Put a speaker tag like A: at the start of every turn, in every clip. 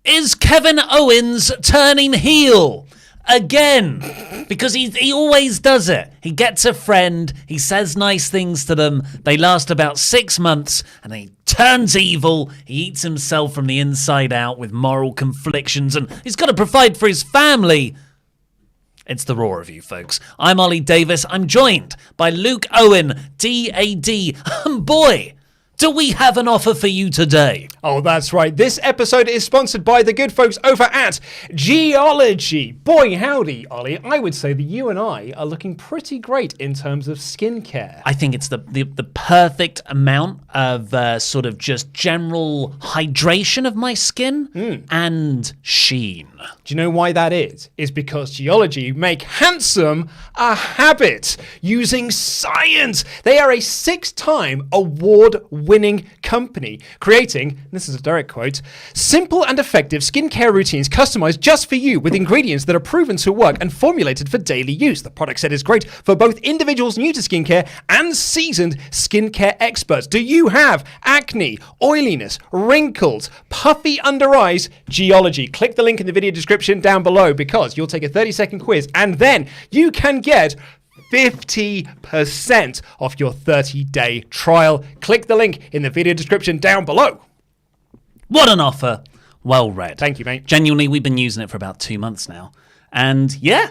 A: Is Kevin Owens turning heel again? Because he always does it. He gets a friend, he says nice things to them, they last about 6 months, and he turns evil. He eats himself from the inside out with moral conflictions, and he's got to provide for his family. It's the Raw Review, folks. I'm Ollie Davis. I'm joined by Luke Owen, DAD. Boy, do we have an offer for you today?
B: Oh, that's right. This episode is sponsored by the good folks over at Geologie. Boy, howdy, Ollie. I would say that you and I are looking pretty great in terms of skincare.
A: I think it's the perfect amount of sort of just general hydration of my skin and sheen.
B: Do you know why that is? It's because Geologie make handsome a habit using science. They are a 6-time award-winning company creating, this is a direct quote, simple and effective skincare routines customized just for you with ingredients that are proven to work and formulated for daily use. The product set is great for both individuals new to skincare and seasoned skincare experts. Do you have acne, oiliness, wrinkles, puffy under eyes? Geologie. Click the link in the video description down below because you'll take a 30-second quiz and then you can get 50% off your 30-day trial. Click the link in the video description down below.
A: What an offer. Well read.
B: Thank you, mate.
A: Genuinely, we've been using it for about 2 months now. And yeah,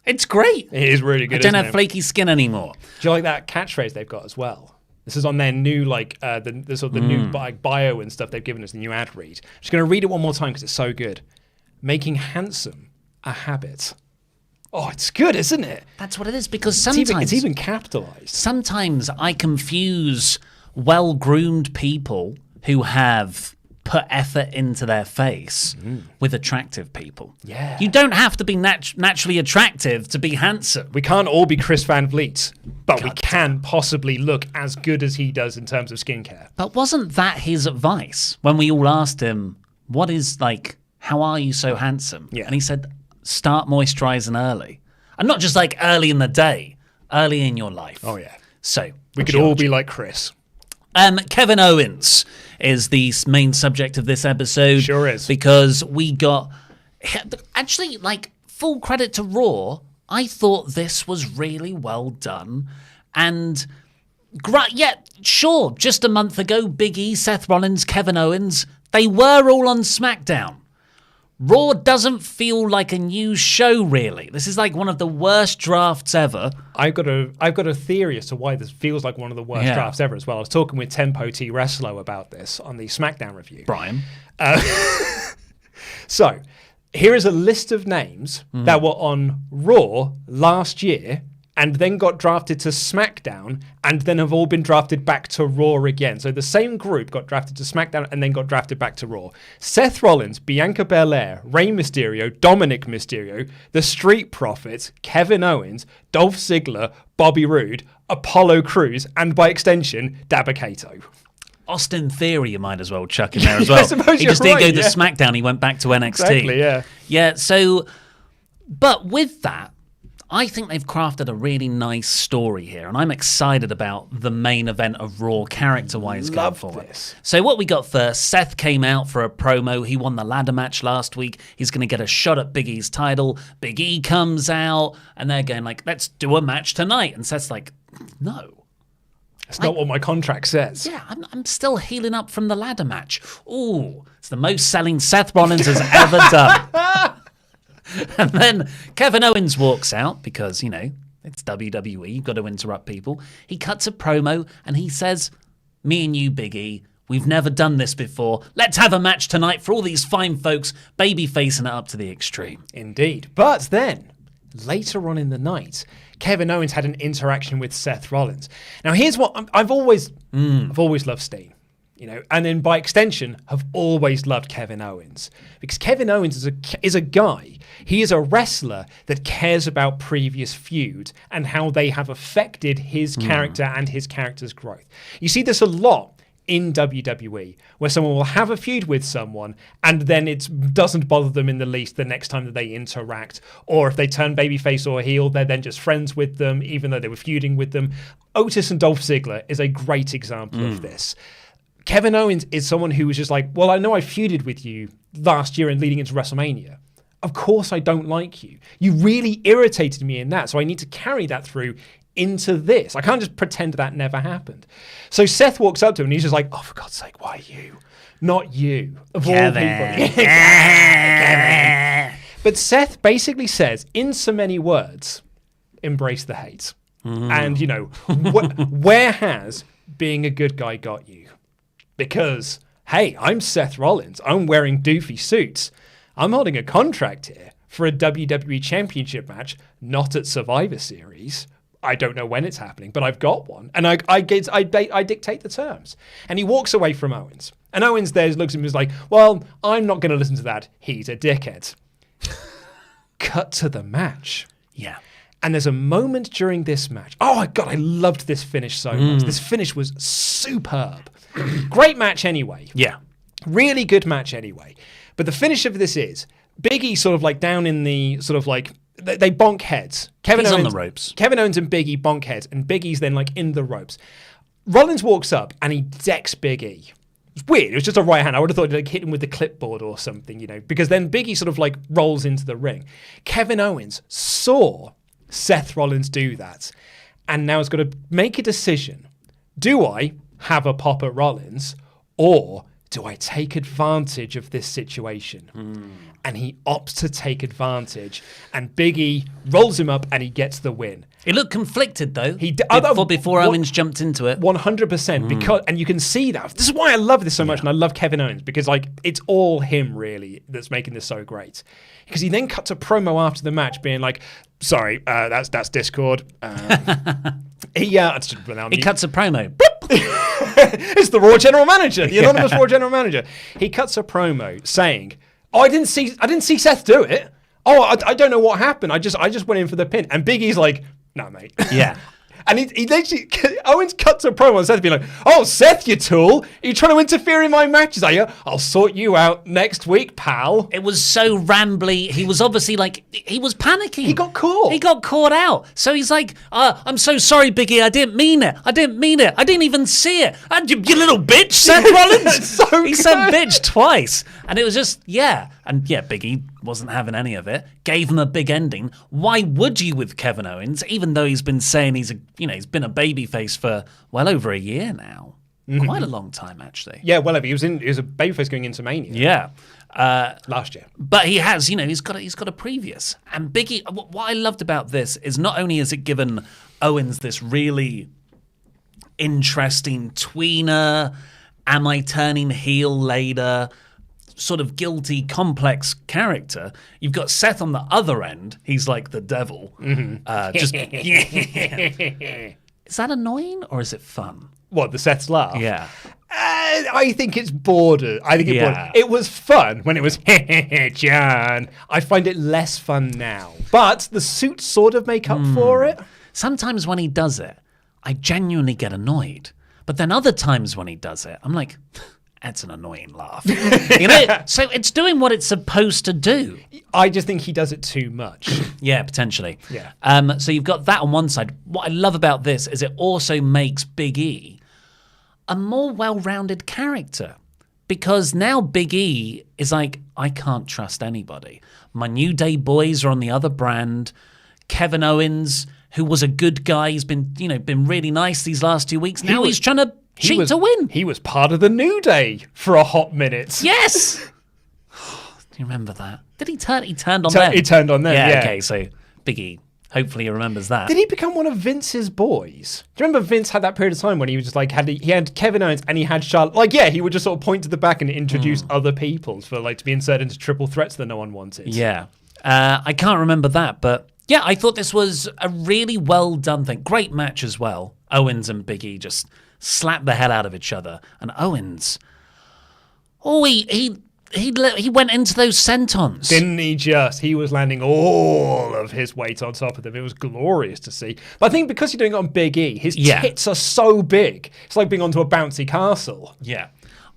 A: it's great.
B: It is really good,
A: I don't have flaky skin anymore.
B: Do you like that catchphrase they've got as well? This is on their new, the sort of the new bio and stuff they've given us, the new ad read. I'm just going to read it one more time because it's so good. Making handsome a habit. Oh, it's good, isn't it?
A: That's what it is, because sometimes...
B: It's even capitalized.
A: Sometimes I confuse well-groomed people who have put effort into their face with attractive people.
B: Yeah.
A: You don't have to be naturally attractive to be handsome.
B: We can't all be Chris Van Vliet, but we can possibly look as good as he does in terms of skincare.
A: But wasn't that his advice when we all asked him, how are you so handsome?
B: Yeah.
A: And he said, start moisturizing early. And not just like early in the day, early in your life.
B: Oh, yeah.
A: So
B: we could all be like Chris.
A: Kevin Owens is the main subject of this episode.
B: Sure is.
A: Because we got... Actually, full credit to Raw, I thought this was really well done. And... sure, just a month ago, Big E, Seth Rollins, Kevin Owens, they were all on SmackDown. Raw doesn't feel like a new show, really. This is like one of the worst drafts ever.
B: I've got a theory as to why this feels like one of the worst drafts ever as well. I was talking with Tempo T. Wrestlo about this on the SmackDown review.
A: Brian.
B: So, here is a list of names that were on Raw last year and then got drafted to SmackDown and then have all been drafted back to Raw again. So the same group got drafted to SmackDown and then got drafted back to Raw. Seth Rollins, Bianca Belair, Rey Mysterio, Dominic Mysterio, The Street Profits, Kevin Owens, Dolph Ziggler, Bobby Roode, Apollo Crews, and by extension, Dabba-Kato.
A: Austin Theory, you might as well chuck in there as well.
B: I suppose
A: he
B: you're
A: just didn't
B: right,
A: go to SmackDown, he went back to NXT.
B: Exactly, yeah.
A: Yeah, so, but with that, I think they've crafted a really nice story here, and I'm excited about the main event of Raw character-wise going forward.
B: This.
A: So what we got first, Seth came out for a promo. He won the ladder match last week. He's going to get a shot at Big E's title. Big E comes out, and they're going let's do a match tonight. And Seth's like, no.
B: That's not what my contract says.
A: Yeah, I'm still healing up from the ladder match. Ooh, it's the most selling Seth Rollins has ever done. And then Kevin Owens walks out because, it's WWE. You've got to interrupt people. He cuts a promo and he says, me and you, Big E, we've never done this before. Let's have a match tonight for all these fine folks, baby facing it up to the extreme.
B: Indeed. But then, later on in the night, Kevin Owens had an interaction with Seth Rollins. Now, here's what I've always loved Steen. And then by extension, have always loved Kevin Owens. Because Kevin Owens is a guy, he is a wrestler that cares about previous feuds and how they have affected his character and his character's growth. You see this a lot in WWE, where someone will have a feud with someone and then it doesn't bother them in the least the next time that they interact. Or if they turn babyface or heel, they're then just friends with them, even though they were feuding with them. Otis and Dolph Ziggler is a great example of this. Kevin Owens is someone who was just like, well, I know I feuded with you last year and leading into WrestleMania. Of course I don't like you. You really irritated me in that, so I need to carry that through into this. I can't just pretend that never happened. So Seth walks up to him and he's just like, oh, for God's sake, why you? Not you. Of
A: Kevin.
B: all people. Kevin. But Seth basically says, in so many words, embrace the hate. And, you know, where has being a good guy got you? Because, hey, I'm Seth Rollins. I'm wearing doofy suits. I'm holding a contract here for a WWE Championship match, not at Survivor Series. I don't know when it's happening, but I've got one. And I dictate the terms. And he walks away from Owens. And Owens there looks at him and is like, well, I'm not going to listen to that. He's a dickhead. Cut to the match.
A: Yeah.
B: And there's a moment during this match. Oh my God, I loved this finish so much. This finish was superb. Great match anyway.
A: Yeah.
B: Really good match anyway. But the finish of this is Big E sort of like down in the sort of like, they bonk heads.
A: He's on the ropes.
B: Kevin Owens and Big E bonk heads, and Big E's then like in the ropes. Rollins walks up and he decks Big E. It's weird. It was just a right hand. I would have thought he'd like hit him with the clipboard or something, you know, because then Big E sort of like rolls into the ring. Kevin Owens saw Seth Rollins do that, and now has got to make a decision. Do I have a pop at Rollins, or do I take advantage of this situation? And he opts to take advantage, and Big E rolls him up and he gets the win.
A: It looked conflicted though.
B: Before
A: Owens jumped into it.
B: 100%, because, and you can see that. This is why I love this so much, and I love Kevin Owens, because like it's all him really that's making this so great. Because he then cuts a promo after the match, being like, "Sorry, that's Discord." He cuts
A: a promo.
B: It's the Raw general manager, the anonymous Raw general manager. He cuts a promo saying, "Oh, I didn't see Seth do it. Oh, I don't know what happened. I just went in for the pin." And Big E's like, "No, mate."
A: Yeah.
B: And he literally, Owens cuts a promo on Seth being like, "Oh, Seth, you tool. Are you trying to interfere in my matches, are you? I'll sort you out next week, pal."
A: It was so rambly. He was obviously like, he was panicking.
B: He got caught.
A: He got caught out. So he's like, "I'm so sorry, Biggie. I didn't mean it. I didn't even see it. You little bitch, Seth Rollins." He said bitch twice. And it was just, And Biggie wasn't having any of it. Gave him a big ending. Why would you with Kevin Owens, even though he's been saying he's been a babyface for well over a year now. Quite a long time, actually.
B: Yeah, well, he was a babyface going into Mania.
A: Yeah.
B: Last year.
A: But he has, he's got a previous. And Biggie, what I loved about this is not only has it given Owens this really interesting tweener, am I turning heel later, sort of guilty, complex character. You've got Seth on the other end. He's like the devil. Just Is that annoying or is it fun?
B: What, the Seth's laugh?
A: Yeah.
B: I think it's border. It was fun when it was John. I find it less fun now. But the suits sort of make up for it.
A: Sometimes when he does it, I genuinely get annoyed. But then other times when he does it, I'm like, that's an annoying laugh. So it's doing what it's supposed to do.
B: I just think he does it too much.
A: Yeah, potentially.
B: Yeah.
A: So you've got that on one side. What I love about this is it also makes Big E a more well-rounded character. Because now Big E is like, I can't trust anybody. My New Day boys are on the other brand. Kevin Owens, who was a good guy, he's been really nice these last 2 weeks. Now he's trying to cheat to win.
B: He was part of the New Day for a hot minute.
A: Yes. Do you remember that? Did he turn? He turned on them.
B: He turned on them. Yeah.
A: Okay. So Big E, hopefully he remembers that.
B: Did he become one of Vince's boys? Do you remember Vince had that period of time when he was just like he had Kevin Owens and he had Charlotte? Like, yeah, he would just sort of point to the back and introduce other people for like to be inserted into triple threats that no one wanted.
A: Yeah. I can't remember that, but yeah, I thought this was a really well done thing. Great match as well. Owens and Big E just slapped the hell out of each other, and Owens, he went into those sentons.
B: Didn't he just? He was landing all of his weight on top of them. It was glorious to see. But I think because you're doing it on Big E, his tits are so big. It's like being onto a bouncy castle.
A: Yeah.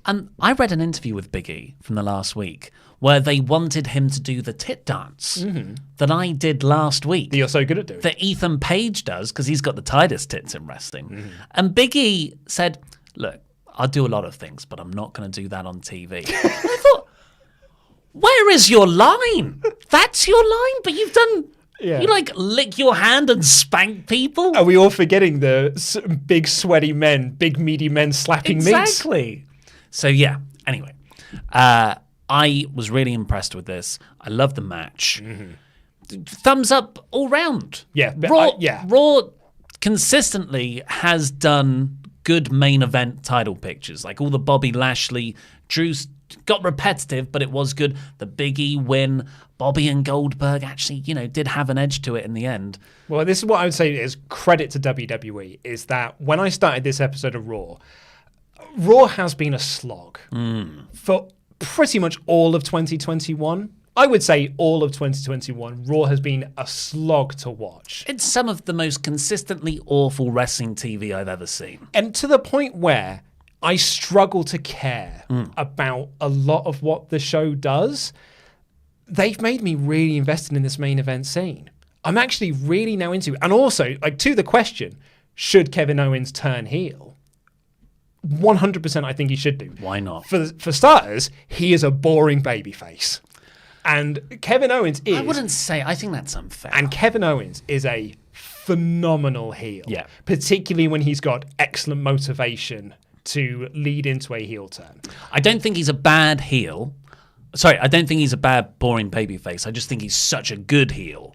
A: And I read an interview with Big E from the last week where they wanted him to do the tit dance that I did last week.
B: That you're so good at doing.
A: That Ethan Page does because he's got the tightest tits in wrestling. And Big E said, look, I'll do a lot of things, but I'm not going to do that on TV. I thought, where is your line? That's your line, but you've done...
B: Yeah.
A: You lick your hand and spank people?
B: Are we all forgetting the big sweaty men, big meaty men slapping meats?
A: Exactly. So yeah, anyway. I was really impressed with this. I love the match. Thumbs up all round.
B: Yeah.
A: Raw consistently has done good main event title pictures. Like all the Bobby Lashley, Drew's got repetitive, but it was good. The Big E win, Bobby and Goldberg actually, did have an edge to it in the end.
B: Well, this is what I would say is credit to WWE, is that when I started this episode of Raw has been a slog for pretty much all of 2021. I would say all of 2021, Raw has been a slog to watch.
A: It's some of the most consistently awful wrestling TV I've ever seen.
B: And to the point where I struggle to care about a lot of what the show does. They've made me really invested in this main event scene. I'm actually really now into it. And also, to the question, should Kevin Owens turn heel? 100% I think he should do.
A: Why not?
B: For starters, he is a boring babyface. And Kevin Owens is...
A: I wouldn't say... I think that's unfair.
B: And Kevin Owens is a phenomenal heel.
A: Yeah.
B: Particularly when he's got excellent motivation to lead into a heel turn.
A: I don't think he's a bad heel. Sorry, I don't think he's a bad, boring babyface. I just think he's such a good heel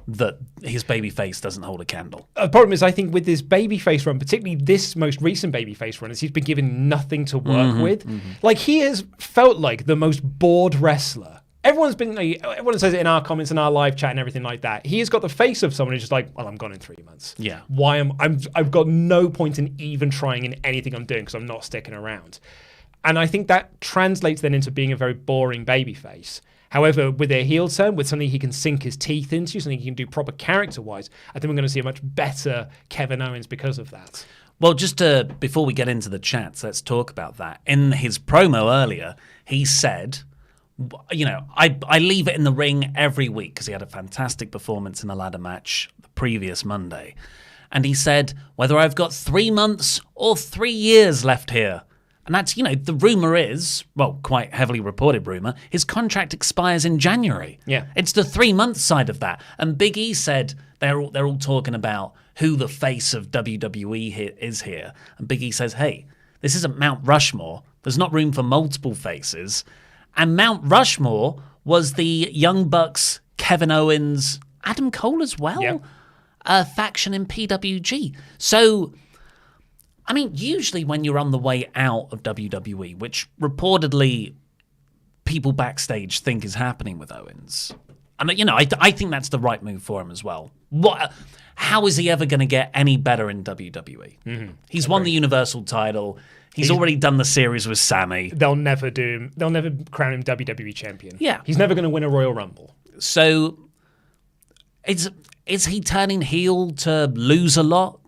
A: that his babyface doesn't hold a candle.
B: The problem is, I think with this babyface run, particularly this most recent babyface run, is he's been given nothing to work with. Like, he has felt like the most bored wrestler. Everyone says it in our comments and our live chat and everything like that. He has got the face of someone who's just like, well, I'm gone in 3 months.
A: Yeah.
B: I've got no point in even trying in anything I'm doing because I'm not sticking around. And I think that translates then into being a very boring babyface. However, with a heel turn, with something he can sink his teeth into, something he can do proper character-wise, I think we're going to see a much better Kevin Owens because of that.
A: Well, before we get into the chats, let's talk about that. In his promo earlier, he said... I leave it in the ring every week because he had a fantastic performance in a ladder match the previous Monday. And he said, whether I've got 3 months or 3 years left here. And that's, the rumor is, well, quite heavily reported rumor, his contract expires in January.
B: Yeah.
A: It's the 3 month side of that. And Big E said they're all talking about who the face of WWE is here. And Big E says, hey, this isn't Mount Rushmore. There's not room for multiple faces. And Mount Rushmore was the Young Bucks, Kevin Owens, Adam Cole as well, faction in PWG. So, I mean, usually when you're on the way out of WWE, which reportedly people backstage think is happening with Owens, and I think that's the right move for him as well. How is he ever going to get any better in WWE? He's won the Universal title. He's already done the series with Sammy.
B: They'll never crown him WWE champion.
A: Yeah.
B: He's never going to win a Royal Rumble.
A: So is he turning heel to lose a lot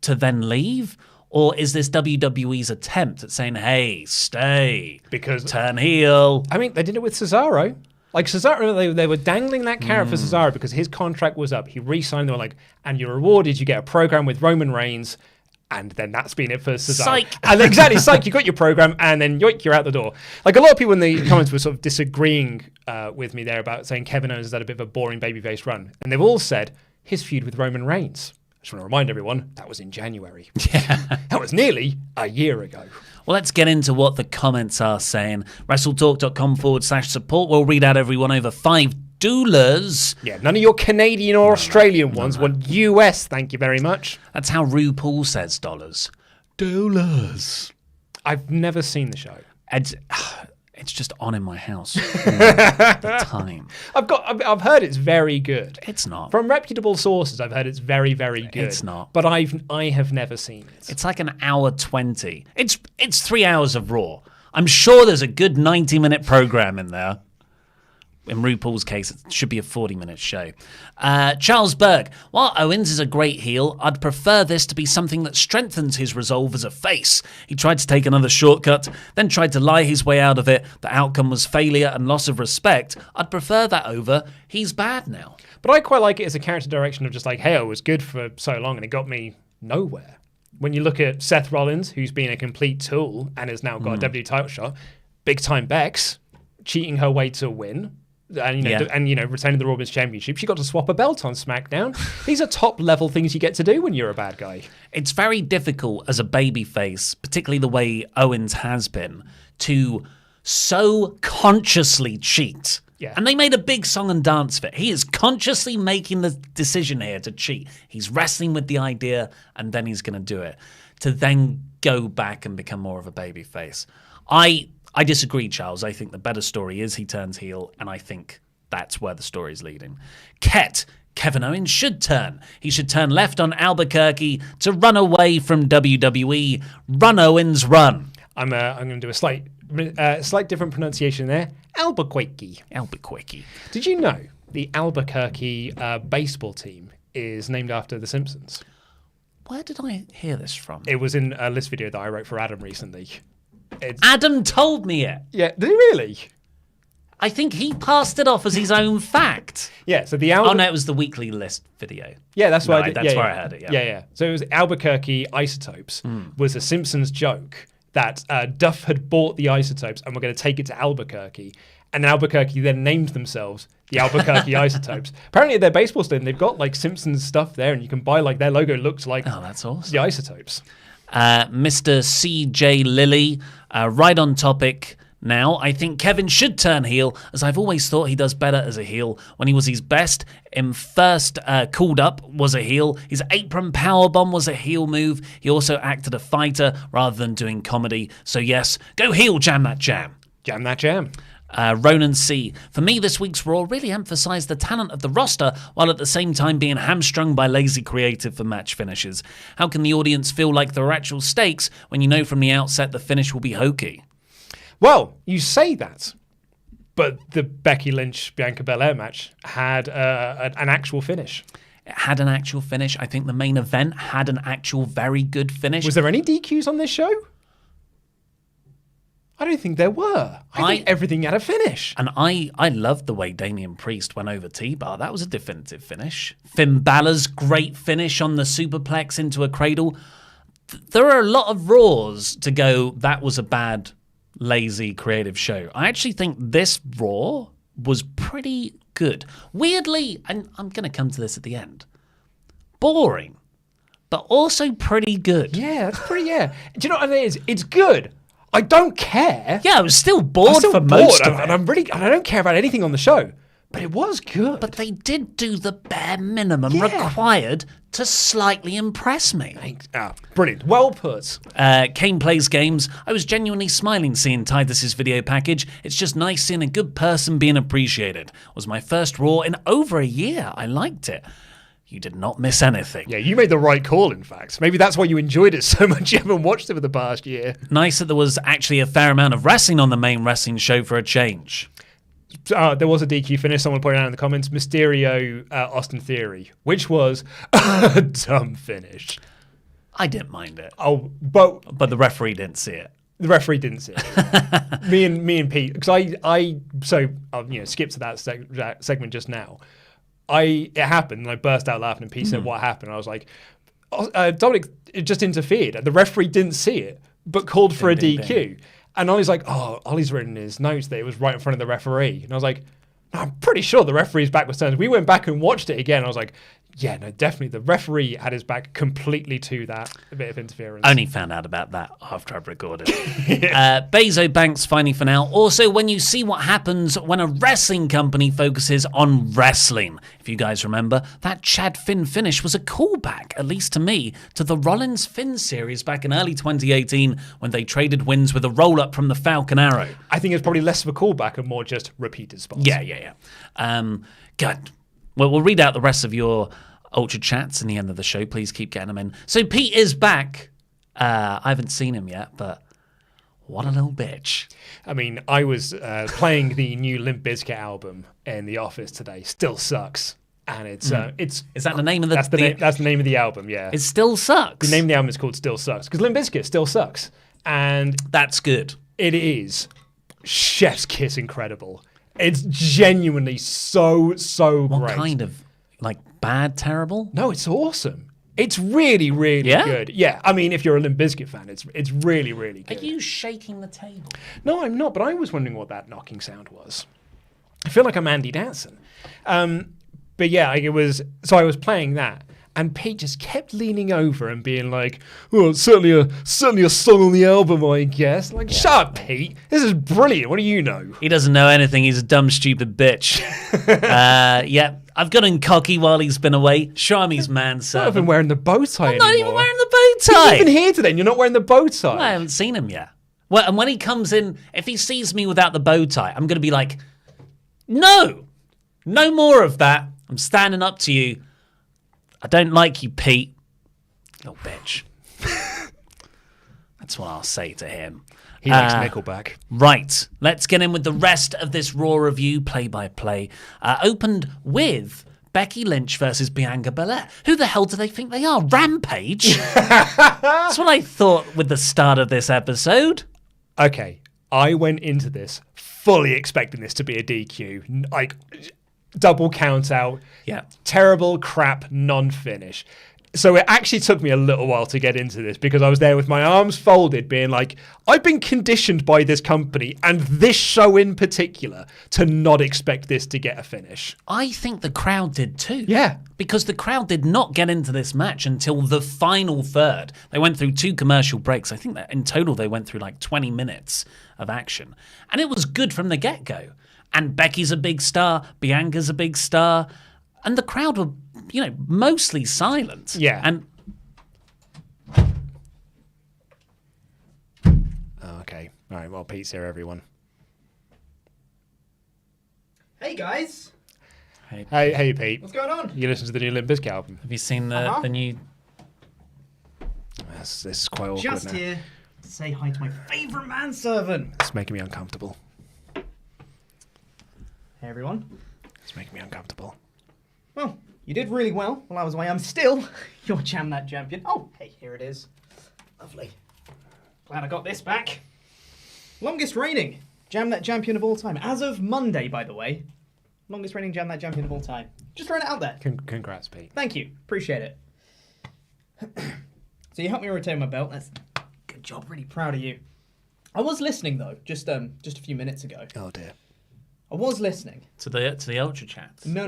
A: to then leave? Or is this WWE's attempt at saying, hey, stay,
B: because
A: turn heel?
B: I mean, they did it with Cesaro. Like, Cesaro, they were dangling that carrot for Cesaro because his contract was up. He re-signed. They were like, and your reward is you get a program with Roman Reigns. And then that's been it for Cesaro.
A: Psych.
B: And exactly, psych, you got your program, and then yoink, you're out the door. Like, a lot of people in the comments were sort of disagreeing with me there about saying Kevin Owens has had a bit of a boring babyface run. And they've all said his feud with Roman Reigns. I just want to remind everyone, that was in January.
A: Yeah.
B: That was nearly a year ago.
A: Well, let's get into what the comments are saying. WrestleTalk.com/support. We'll read out everyone over $5.
B: Yeah, none of your Canadian or Australian ones. Want US, thank you very much.
A: That's how RuPaul says dollars. Dollars.
B: I've never seen the show.
A: It's just on in my house all the time.
B: I've heard it's very good.
A: It's not.
B: From reputable sources, I've heard it's very, very good.
A: It's not.
B: But I have never seen it.
A: It's like an hour 20. It's 3 hours of Raw. I'm sure there's a good 90-minute program in there. In RuPaul's case, it should be a 40-minute show. Charles Berg, while Owens is a great heel, I'd prefer this to be something that strengthens his resolve as a face. He tried to take another shortcut, then tried to lie his way out of it. The outcome was failure and loss of respect. I'd prefer that over, he's bad now.
B: But I quite like it as a character direction of just like, hey, I was good for so long and it got me nowhere. When you look at Seth Rollins, who's been a complete tool and has now got a WWE title shot, big time Bex, cheating her way to a win, and retaining the Raw Women's Championship. She got to swap a belt on SmackDown. These are top level things you get to do when you're a bad guy.
A: It's very difficult as a babyface, particularly the way Owens has been, to so consciously cheat.
B: Yeah.
A: And they made a big song and dance of it. He is consciously making the decision here to cheat. He's wrestling with the idea, and then he's going to do it, to then go back and become more of a babyface. I disagree, Charles. I think the better story is he turns heel, and I think that's where the story's leading. Kevin Owens should turn. He should turn left on Albuquerque to run away from WWE. Run, Owens, run.
B: I'm going to do a slight different pronunciation there. Albuquerque. Did you know the Albuquerque baseball team is named after The Simpsons?
A: Where did I hear this from?
B: It was in a list video that I wrote for Adam recently.
A: Adam told me it.
B: Yeah, did he really?
A: I think he passed it off as his own fact.
B: Yeah, so
A: Oh, no, it was the weekly list video.
B: Yeah, that's why
A: That's where I heard it,
B: Yeah. So it was Albuquerque Isotopes was a Simpsons joke that Duff had bought the isotopes and were going to take it to Albuquerque. And Albuquerque then named themselves the Albuquerque Isotopes. Apparently at their baseball stadium, they've got like Simpsons stuff there, and you can buy like their logo looks like
A: that's awesome.
B: the Isotopes.
A: Mr. C.J. Lilly, right on topic now. I think Kevin should turn heel, as I've always thought he does better as a heel. When he was his best, in first called up was a heel. His apron powerbomb was a heel move. He also acted a fighter rather than doing comedy. So yes, go heel, jam that jam.
B: Jam that jam.
A: Ronan C. For me, this week's Raw really emphasized the talent of the roster while at the same time being hamstrung by lazy creative for match finishes. How can the audience feel like there are actual stakes when you know from the outset the finish will be hokey?
B: Well, you say that, but the Becky Lynch Bianca Belair match had an actual finish.
A: It had an actual finish. I think the main event had an actual very good finish.
B: Was there any DQs on this show? I don't think there were. I think everything had a finish.
A: And I loved the way Damien Priest went over T-Bar. That was a definitive finish. Finn Balor's great finish on the superplex into a cradle. There are a lot of Raws to go, that was a bad, lazy, creative show. I actually think this Raw was pretty good. Weirdly, and I'm going to come to this at the end, boring, but also pretty good.
B: Yeah, that's pretty, Do you know what it is? It's good. I don't care.
A: Yeah, I was still bored for most of it.
B: And I don't care about anything on the show. But it was good.
A: But they did do the bare minimum required to slightly impress me.
B: Brilliant. Well put.
A: Kane Plays Games. I was genuinely smiling seeing Titus's video package. It's just nice seeing a good person being appreciated. It was my first Raw in over a year. I liked it. You did not miss anything.
B: Yeah, you made the right call, in fact. Maybe that's why you enjoyed it so much you haven't watched it for the past year.
A: Nice that there was actually a fair amount of wrestling on the main wrestling show for a change.
B: There was a DQ finish, someone pointed out in the comments, Mysterio, Austin Theory, which was a dumb finish.
A: I didn't mind it.
B: Oh, but
A: the referee didn't see it.
B: The referee didn't see it. me and Pete, because I skipped to that segment just now. It happened, and I burst out laughing, and Pete said, what happened? And I was like, Dominic just interfered. The referee didn't see it, but called for a DQ. And Ollie's like, Ollie's written in his notes that it was right in front of the referee. And I was like, no, I'm pretty sure the referee's back was turned. We went back and watched it again. I was like, yeah, no, definitely. The referee had his back completely to that bit of interference.
A: Only found out about that after I've recorded. Bezo Banks finally for now. Also, when you see what happens when a wrestling company focuses on wrestling. If you guys remember, that Chad Finn finish was a callback, at least to me, to the Rollins Finn series back in early 2018 when they traded wins with a roll-up from the Falcon Arrow.
B: I think it's probably less of a callback and more just repeated spots.
A: Yeah. Good. Well, we'll read out the rest of your Ultrachats in the end of the show. Please keep getting them in. So Pete is back. I haven't seen him yet, but what a little bitch.
B: I mean, I was playing the new Limp Bizkit album in the office today. Still sucks. And it's
A: Is that the name of the...
B: That's the name of the album, yeah.
A: It still sucks.
B: The name of the album is called Still Sucks. Because Limp Bizkit still sucks. And...
A: That's good.
B: It is. Chef's kiss incredible. It's genuinely so great.
A: What kind of, bad, terrible?
B: No, it's awesome. It's really, really
A: Yeah?
B: good. Yeah, I mean, if you're a Limp Bizkit fan, it's really, really good.
A: Are you shaking the table?
B: No, I'm not, but I was wondering what that knocking sound was. I feel like I'm Andy Danson. But yeah, I was playing that, and Pete just kept leaning over and being like, "Oh, it's certainly a song on the album, I guess." Like, shut up, Pete. This is brilliant. What do you know?
A: He doesn't know anything. He's a dumb, stupid bitch. Yeah, I've gotten cocky while he's been away. Sharmy's
B: I've
A: manservant.
B: been wearing the bow tie
A: I'm not
B: anymore.
A: even wearing the bow tie.
B: He's even here today, and you're not wearing the bow tie.
A: I haven't seen him yet. Well, and when he comes in, if he sees me without the bow tie, I'm going to be like, no more of that. I'm standing up to you. I don't like you, Pete. Little bitch. That's what I'll say to him.
B: He likes Nickelback.
A: Right, let's get in with the rest of this Raw review, play-by-play. Opened with Becky Lynch versus Bianca Belair. Who the hell do they think they are? Rampage? That's what I thought with the start of this episode.
B: Okay, I went into this fully expecting this to be a DQ. Like, double count out.
A: Yeah.
B: Terrible, crap, non-finish. So it actually took me a little while to get into this because I was there with my arms folded being like, I've been conditioned by this company and this show in particular to not expect this to get a finish.
A: I think the crowd did too.
B: Yeah.
A: Because the crowd did not get into this match until the final third. They went through 2 commercial breaks. I think that in total they went through like 20 minutes of action. And it was good from the get-go. And Becky's a big star. Bianca's a big star. And the crowd were, mostly silent.
B: Yeah.
A: And
B: Okay. All right. Well, Pete's here, everyone.
C: Hey guys,
B: Hey, Pete.
C: what's going on?
B: You listen to the new Limp Bizkit album?
A: have you seen the new...
B: This is quite awkward
C: Just
B: now.
C: here to say hi to my favourite manservant.
B: It's making me uncomfortable.
C: Hey everyone.
B: It's making me uncomfortable.
C: Well, you did really well while I was away. I'm still your Jam That champion. Oh, hey, here it is. Lovely. Glad I got this back. Longest reigning Jam That champion of all time. As of Monday, by the way. Longest reigning Jam That champion of all time. Just throwing it out there.
B: Congrats, Pete.
C: Thank you. Appreciate it. So you helped me retain my belt. That's good job. Really proud of you. I was listening though, just a few minutes ago.
B: Oh dear.
C: I was listening.
A: To the Ultrachats?
C: No.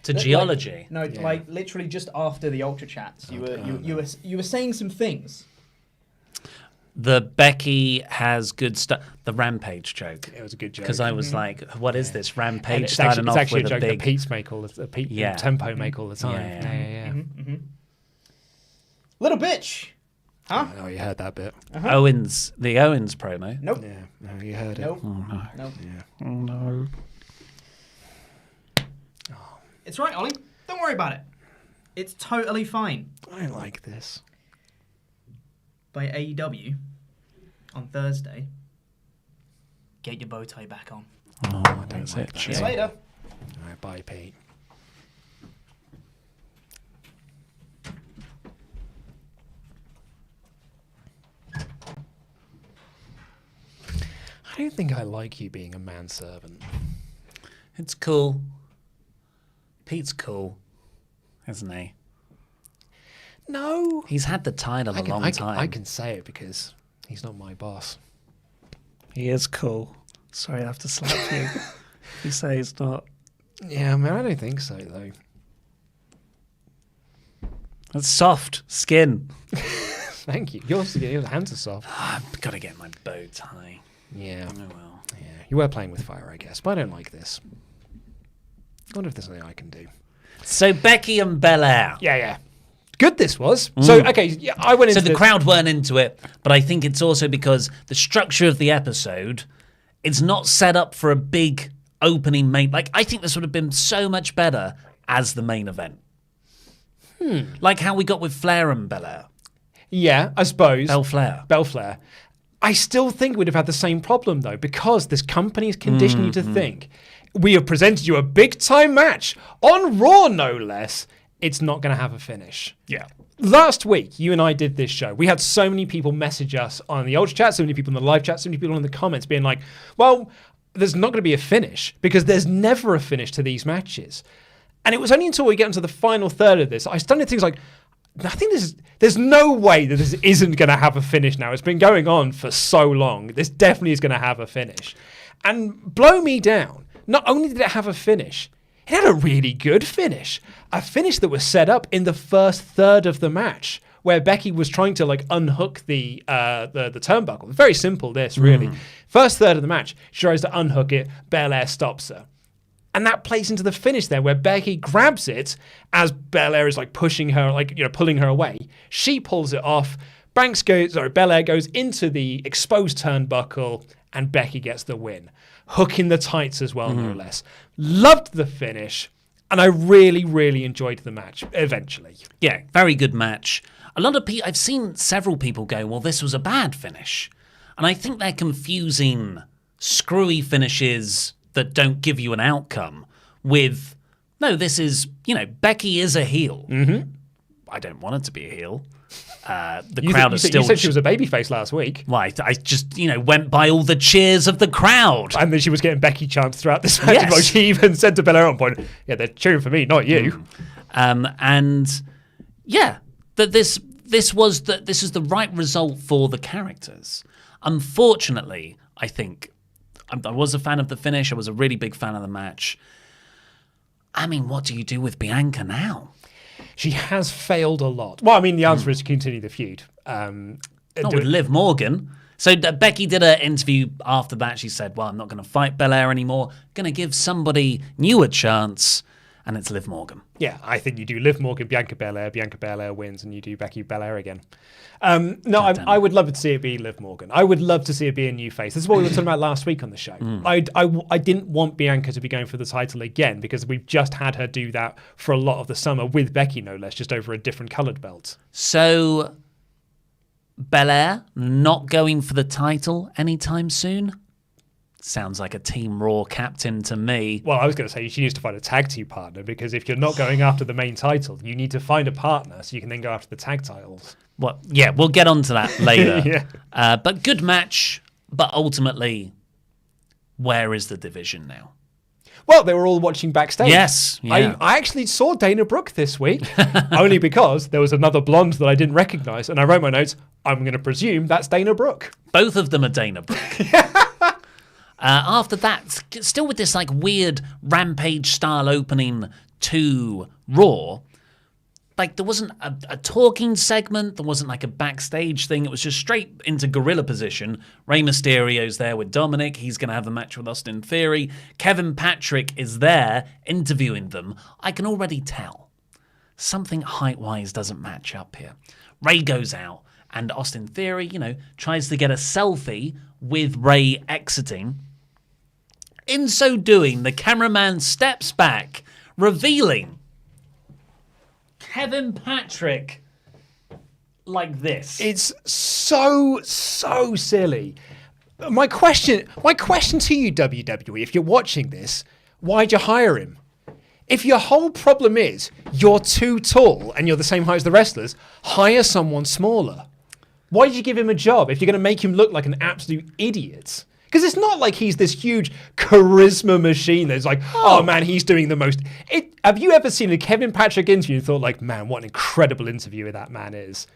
A: To Geologie?
C: Like literally just after the Ultrachats, you were saying some things.
A: The Becky has good stuff. The Rampage joke.
B: It was a good joke.
A: Because I was like, what is this? Rampage
B: And it's
A: starting off
B: actually
A: with
B: a
A: a
B: joke
A: big...
B: that Pete's make all the Pete
A: Yeah.
B: Tempo make all the time.
A: Yeah.
C: Little bitch. Huh?
B: Oh, you heard that bit.
A: the Owens promo.
C: Nope.
B: Yeah, no, you heard it.
C: Nope.
A: Oh, no.
C: Nope.
B: Yeah.
A: Oh, no.
C: It's right, Ollie. Don't worry about it. It's totally fine.
B: I like this.
C: By AEW on Thursday. Get your bow tie back on.
B: Oh, I don't
A: That's
B: like
A: it.
B: that.
C: See you later.
B: All right, bye, Pete. I don't think I like you being a manservant.
A: It's cool. Pete's cool, isn't he?
B: No.
A: He's had the title a long time.
B: I can say it because he's not my boss.
A: He is cool. Sorry, I have to slap you. You say he's not.
B: Yeah, I mean, I don't think so, though.
A: It's soft skin.
B: Thank you. Your hands are soft.
A: I've got to get my bow tie.
B: Yeah.
A: Oh, well.
B: Yeah. You were playing with fire, I guess, but I don't like this. I wonder if there's something I can do.
A: So Becky and Belair.
B: Yeah. Good this was. So, okay, yeah, I went into
A: So the crowd weren't into it, but I think it's also because the structure of the episode is not set up for a big opening main. Like, I think this would have been so much better as the main event. Like how we got with Flair and Belair.
B: Yeah, I suppose.
A: Flair.
B: I still think we'd have had the same problem, though, because this company is conditioning you to think, we have presented you a big-time match on Raw, no less. It's not going to have a finish.
A: Yeah.
B: Last week, you and I did this show. We had so many people message us on the Ultra Chat, so many people in the live chat, so many people in the comments being like, well, there's not going to be a finish because there's never a finish to these matches. And it was only until we get into the final third of this, I started to think like, I think there's no way that this isn't going to have a finish now. It's been going on for so long. This definitely is going to have a finish. And blow me down. Not only did it have a finish, it had a really good finish. A finish that was set up in the first third of the match, where Becky was trying to like unhook the turnbuckle. Very simple, this really. First third of the match, she tries to unhook it. Belair stops her. And that plays into the finish there, where Becky grabs it as Belair is like pushing her, like, pulling her away. She pulls it off. Belair goes into the exposed turnbuckle, and Becky gets the win. Hooking the tights as well, no less. Loved the finish, and I really, really enjoyed the match eventually.
A: Yeah, very good match. A lot of people, I've seen several people go, well, this was a bad finish. And I think they're confusing screwy finishes that don't give you an outcome with, no, this is, Becky is a heel. I don't want her to be a heel. The crowd is still...
B: You said she was a babyface last week.
A: Right, I just, went by all the cheers of the crowd.
B: And then she was getting Becky chants throughout this match. Yes. She even said to Belair at one point, yeah, they're cheering for me, not you.
A: And yeah, that this is the right result for the characters. Unfortunately, I think I was a fan of the finish. I was a really big fan of the match. I mean, what do you do with Bianca now?
B: She has failed a lot. Well, I mean, the answer is to continue the feud.
A: Not with Liv Morgan. So Becky did an interview after that. She said, well, I'm not going to fight Belair anymore. Going to give somebody new a chance, and it's Liv Morgan.
B: Yeah, I think you do Liv Morgan, Bianca Belair wins, and you do Becky Belair again. I would love to see it be Liv Morgan. I would love to see it be a new face. This is what we were talking about last week on the show. I didn't want Bianca to be going for the title again, because we've just had her do that for a lot of the summer with Becky, no less, just over a different coloured belt.
A: So Belair not going for the title anytime soon? Sounds like a Team Raw captain to me.
B: Well, I was going to say she needs to find a tag team partner, because if you're not going after the main title, you need to find a partner so you can then go after the tag titles.
A: Well, yeah, we'll get onto that later.
B: Yeah.
A: But good match, but ultimately, where is the division now?
B: Well, they were all watching backstage.
A: Yes. Yeah.
B: I actually saw Dana Brooke this week, only because there was another blonde that I didn't recognise, and I wrote my notes, I'm going to presume that's Dana Brooke.
A: Both of them are Dana Brooke. After that, still with this like weird Rampage style opening to Raw, like there wasn't a talking segment, there wasn't like a backstage thing, it was just straight into gorilla position. Rey Mysterio's there with Dominic, he's going to have a match with Austin Theory. Kevin Patrick is there interviewing them. I can already tell something height-wise doesn't match up here. Rey goes out and Austin Theory, tries to get a selfie with Rey exiting. In so doing, the cameraman steps back, revealing Kevin Patrick like this.
B: It's so silly. My question to you, WWE, if you're watching this, why'd you hire him? If your whole problem is you're too tall and you're the same height as the wrestlers, hire someone smaller. Why did you give him a job if you're going to make him look like an absolute idiot? Because it's not like he's this huge charisma machine that's like, oh man, he's doing the most. Have you ever seen a Kevin Patrick interview and thought like, man, what an incredible interviewer that man is?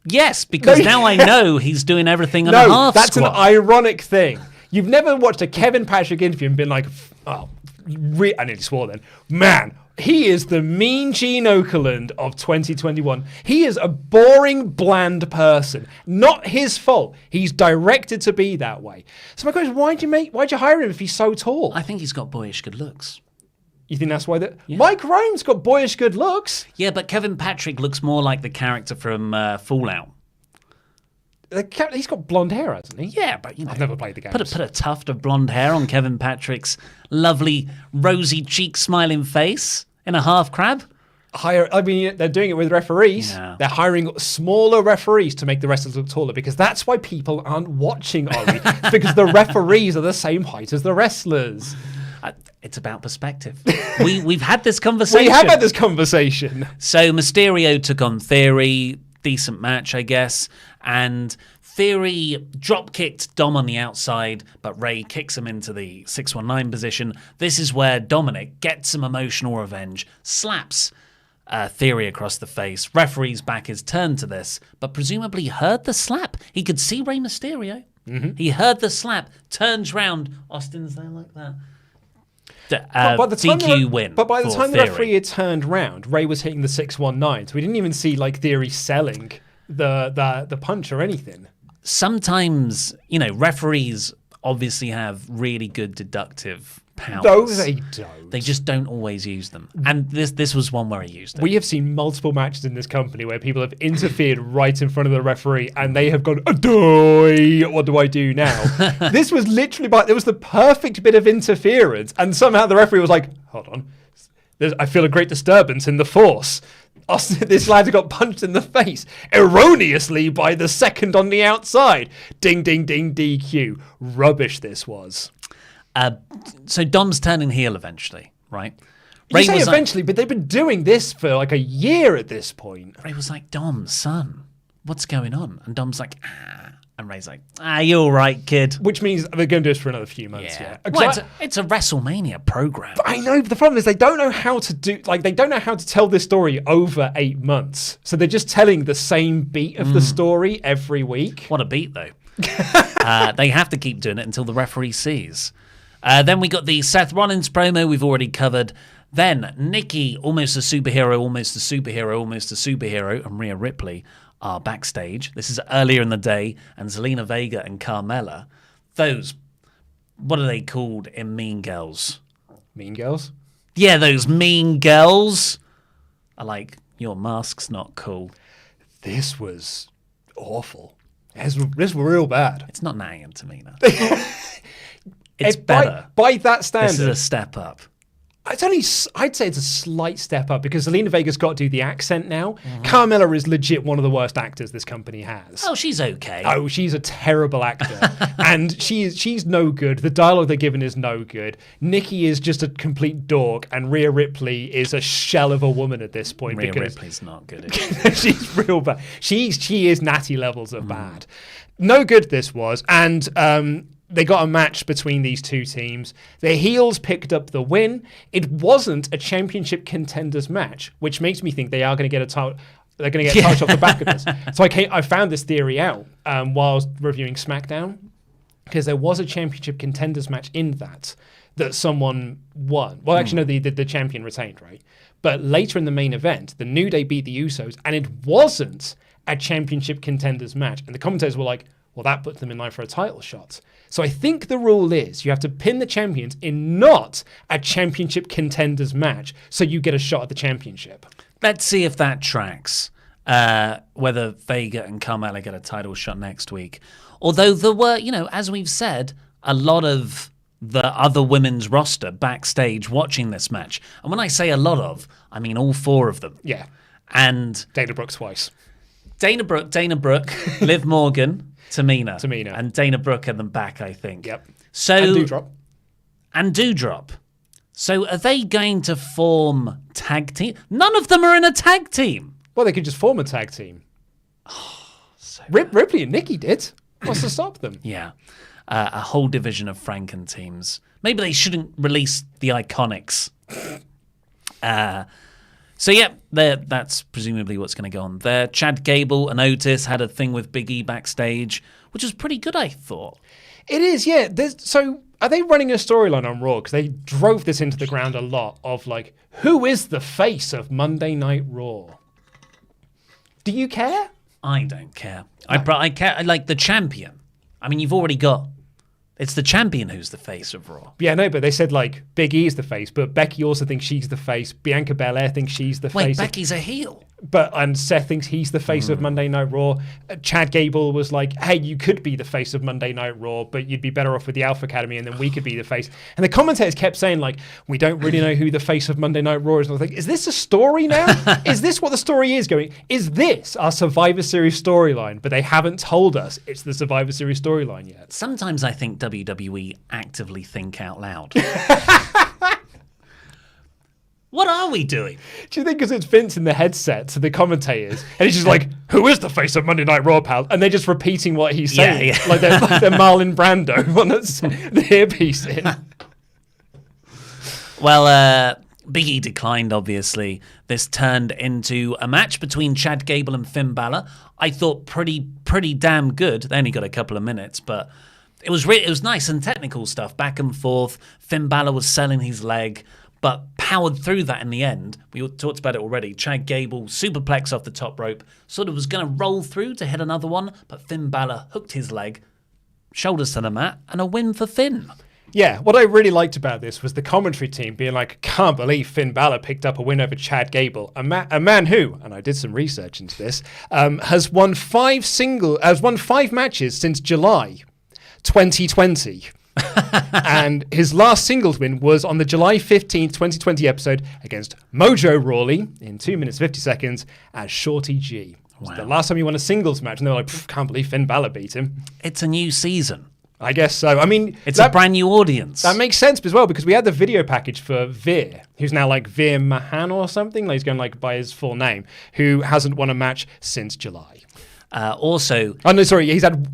A: Yes, because now I know he's doing everything on a half
B: that's
A: squat.
B: An ironic thing. You've never watched a Kevin Patrick interview and been like, I nearly swore then. Man, he is the mean Gene Okerlund of 2021. He is a boring, bland person. Not his fault. He's directed to be that way. So my question is, why'd you hire him if he's so tall?
A: I think he's got boyish good looks.
B: You think that's why Mike Rome's got boyish good looks?
A: Yeah, but Kevin Patrick looks more like the character from Fallout.
B: He's got blonde hair, hasn't he?
A: Yeah, but
B: I've never played the game.
A: Put a tuft of blonde hair on Kevin Patrick's lovely, rosy cheek, smiling face in a half crab.
B: They're doing it with referees.
A: Yeah.
B: They're hiring smaller referees to make the wrestlers look taller, because that's why people aren't watching, Ollie. Because the referees are the same height as the wrestlers.
A: It's about perspective. We've had this conversation.
B: We have had this conversation.
A: So Mysterio took on Theory. Decent match, I guess. And Theory drop-kicked Dom on the outside, but Rey kicks him into the 619 position. This is where Dominic gets some emotional revenge, slaps Theory across the face. Referee's back is turned to this, but presumably heard the slap. He could see Rey Mysterio. Mm-hmm. He heard the slap, turns round. Austin's there like that. DQ win.
B: But by the time
A: Theory.
B: the referee had turned round, Rey was hitting the 619, so we didn't even see like Theory selling the punch or anything.
A: Sometimes, referees obviously have really good deductive powers.
B: No, they don't.
A: They just don't always use them. And this was one where he used it.
B: We have seen multiple matches in this company where people have interfered right in front of the referee and they have gone, "Adoy, what do I do now?" This was literally there was the perfect bit of interference, and somehow the referee was like, "Hold on, I feel a great disturbance in the force." This lad got punched in the face erroneously by the second on the outside. Ding, ding, ding, DQ. Rubbish this was.
A: So Dom's turning heel eventually, right?
B: You say eventually, but they've been doing this for like a year at this point.
A: Ray was like, "Dom, son, what's going on?" And Dom's like, "Ah." And Ray's like, "You're all right, kid."
B: Which means they're going to do this for another few months, yeah.
A: Well, it's a WrestleMania program.
B: I know, but the problem is they don't know how to they don't know how to tell this story over 8 months. So they're just telling the same beat of the story every week.
A: What a beat, though. They have to keep doing it until the referee sees. Then we got the Seth Rollins promo we've already covered. Then Nikki, almost a superhero, almost a superhero, almost a superhero, and Rhea Ripley are backstage. This is earlier in the day, and Zelina Vega and Carmella, those, what are they called in Mean Girls?
B: Mean Girls?
A: Yeah, those Mean Girls. I like, your mask's not cool.
B: This was awful. This was real bad.
A: It's not Natty and Tamina. It's better.
B: By that standard.
A: This is a step up.
B: I'd say it's a slight step up because Zelina Vega's got to do the accent now. Mm-hmm. Carmella is legit one of the worst actors this company has.
A: Oh, she's okay.
B: Oh, she's a terrible actor. And she's no good. The dialogue they're given is no good. Nikki is just a complete dork, and Rhea Ripley is a shell of a woman at this point.
A: Rhea Ripley's not good at
B: she's real bad. She is natty levels of bad. No good this was. And they got a match between these two teams. The heels picked up the win. It wasn't a championship contenders match, which makes me think they are going to get a title. They're going to get touched off the back of this. So I found this theory out while I was reviewing SmackDown, because there was a championship contenders match in that someone won. Well, actually, no, the champion retained, right? But later in the main event, the New Day beat the Usos, and it wasn't a championship contenders match. And the commentators were like, well, that puts them in line for a title shot. So I think the rule is you have to pin the champions in not a championship contenders match so you get a shot at the championship.
A: Let's see if that tracks, whether Vega and Carmella get a title shot next week. Although there were, as we've said, a lot of the other women's roster backstage watching this match. And when I say a lot of, I mean all 4 of them.
B: Yeah.
A: And
B: Dana Brooke twice.
A: Dana Brooke, Liv Morgan, Tamina. And Dana Brooke and them back, I think.
B: Yep.
A: So,
B: and
A: Doudrop. So are they going to form tag team? None of them are in a tag team.
B: Well, they could just form a tag team. Ripley and Nikki did. What's to stop them?
A: Yeah. A whole division of Franken teams. Maybe they shouldn't release the Iconics. So, yeah, that's presumably what's going to go on there. Chad Gable and Otis had a thing with Big E backstage, which was pretty good, I thought.
B: It is, yeah. So are they running a storyline on Raw? Because they drove this into the ground a lot of, like, who is the face of Monday Night Raw? Do you care?
A: I don't care. I care, like, the champion. I mean, you've already got... It's the champion who's the face of Raw.
B: Yeah, no, but they said, like, Big E is the face, but Becky also thinks she's the face. Bianca Belair thinks she's the face.
A: Wait, Becky's a heel.
B: And Seth thinks he's the face of Monday Night Raw. Chad Gable was like, hey, you could be the face of Monday Night Raw, but you'd be better off with the Alpha Academy, and then we could be the face. And the commentators kept saying, like, we don't really know who the face of Monday Night Raw is. And I was like, is this a story now? Is this what the story is going? Is this our Survivor Series storyline? But they haven't told us it's the Survivor Series storyline yet.
A: Sometimes I think WWE actively think out loud. What are we doing?
B: Do you think because it's Vince in the headset to the commentators, and he's just like, who is the face of Monday Night Raw, pal? And they're just repeating what he's saying.
A: Yeah.
B: Like they're Marlon Brando on the earpiece in.
A: Well, Big E declined, obviously. This turned into a match between Chad Gable and Finn Balor. I thought pretty damn good. They only got a couple of minutes, but it was nice and technical stuff, back and forth. Finn Balor was selling his leg, but powered through that in the end. We talked about it already. Chad Gable, superplex off the top rope, sort of was going to roll through to hit another one, but Finn Balor hooked his leg, shoulders to the mat, and a win for Finn.
B: Yeah, what I really liked about this was the commentary team being like, can't believe Finn Balor picked up a win over Chad Gable, a man who, and I did some research into this, has won 5 matches since July 2020. And his last singles win was on the July 15th, 2020 episode against Mojo Rawley in 2 minutes 50 seconds as Shorty G. Wow. The last time he won a singles match, and they were like, can't believe Finn Balor beat him.
A: It's a new season.
B: I guess so. I mean,
A: it's a brand new audience.
B: That makes sense as well, because we had the video package for Veer, who's now like Veer Mahan or something. Like he's going like by his full name, who hasn't won a match since July.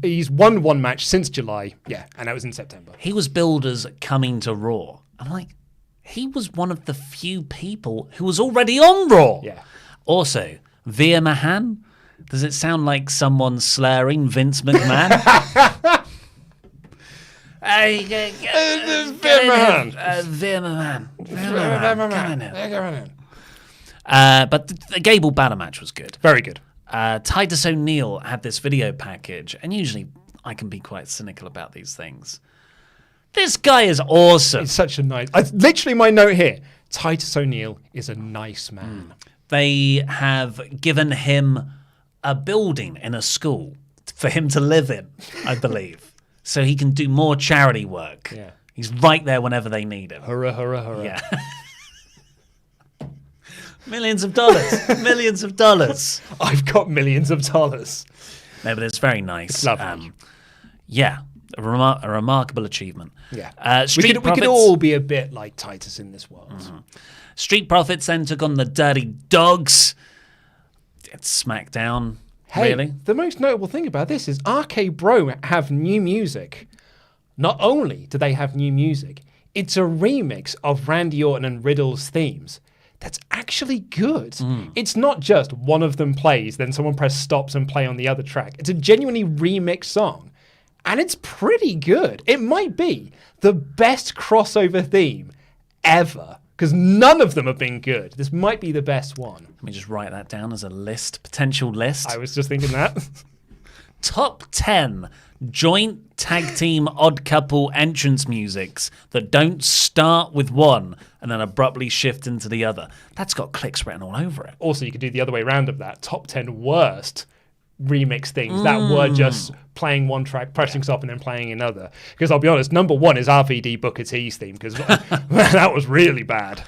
B: He's won one match since July. Yeah, and that was in September.
A: He was billed as coming to Raw. I'm like, he was one of the few people who was already on Raw.
B: Yeah.
A: Also, Veer Mahan. Does it sound like someone slurring Vince McMahon? Veer Mahan. But the Gable Balor match was good.
B: Very good.
A: Titus O'Neil had this video package, and usually I can be quite cynical about these things. This guy is awesome.
B: He's such a nice... literally my note here. Titus O'Neil is a nice man.
A: They have given him a building in a school for him to live in, I believe. So he can do more charity work.
B: Yeah.
A: He's right there whenever they need him.
B: Hurrah, hurrah, hurrah.
A: Yeah. Millions of dollars. Millions of dollars.
B: I've got millions of dollars.
A: No, but it's very nice.
B: It's lovely.
A: Yeah. A remarkable achievement.
B: Yeah.
A: We
B: could all be a bit like Titus in this world.
A: Mm-hmm. Street Profits then took on the Dirty Dawgs. It's SmackDown.
B: Hey,
A: really?
B: The most notable thing about this is RK Bro have new music. Not only do they have new music, it's a remix of Randy Orton and Riddle's themes. That's actually good. It's not just one of them plays, then someone press stops and play on the other track. It's a genuinely remixed song. And it's pretty good. It might be the best crossover theme ever. Because none of them have been good. This might be the best one.
A: Let me just write that down as a list, potential list.
B: I was just thinking that.
A: Top 10 joint tag team odd couple entrance musics that don't start with one and then abruptly shift into the other. That's got clicks written all over it.
B: Also, you could do the other way around of that. Top 10 worst remix things that were just playing one track, pressing stop, and then playing another. Because I'll be honest, number one is RVD Booker T's theme, because that was really bad.